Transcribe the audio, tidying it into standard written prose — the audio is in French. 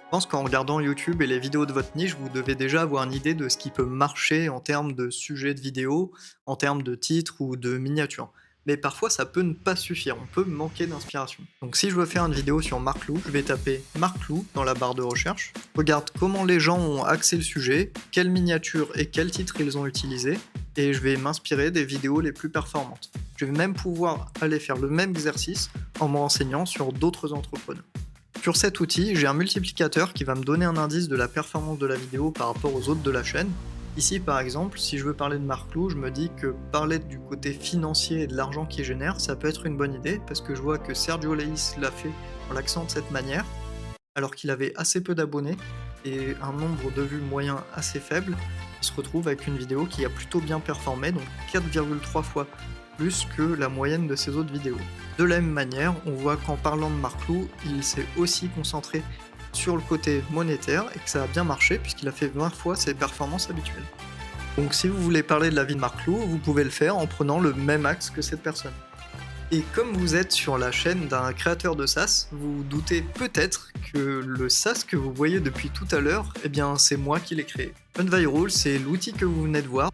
Je pense qu'en regardant YouTube et les vidéos de votre niche, vous devez déjà avoir une idée de ce qui peut marcher en termes de sujets de vidéo, en termes de titres ou de miniatures. Mais parfois, ça peut ne pas suffire, on peut manquer d'inspiration. Donc si je veux faire une vidéo sur Marc Lou, je vais taper Marc Lou dans la barre de recherche, regarde comment les gens ont axé le sujet, quelles miniatures et quels titres ils ont utilisés, et je vais m'inspirer des vidéos les plus performantes. Je vais même pouvoir aller faire le même exercice en me renseignant sur d'autres entrepreneurs. Sur cet outil, j'ai un multiplicateur qui va me donner un indice de la performance de la vidéo par rapport aux autres de la chaîne. Ici par exemple, si je veux parler de Marc Lou, je me dis que parler du côté financier et de l'argent qu'il génère, ça peut être une bonne idée, parce que je vois que Sergio Leis l'a fait en l'accent de cette manière, alors qu'il avait assez peu d'abonnés et un nombre de vues moyen assez faible. Il se retrouve avec une vidéo qui a plutôt bien performé, donc 4,3 fois plus que la moyenne de ses autres vidéos. De la même manière, on voit qu'en parlant de Marc Lou, il s'est aussi concentré sur le côté monétaire et que ça a bien marché puisqu'il a fait 20 fois ses performances habituelles. Donc si vous voulez parler de la vie de Marc Lou, vous pouvez le faire en prenant le même axe que cette personne. Et comme vous êtes sur la chaîne d'un créateur de SaaS, vous vous doutez peut-être que le SaaS que vous voyez depuis tout à l'heure, eh bien c'est moi qui l'ai créé. Unviral, c'est l'outil que vous venez de voir.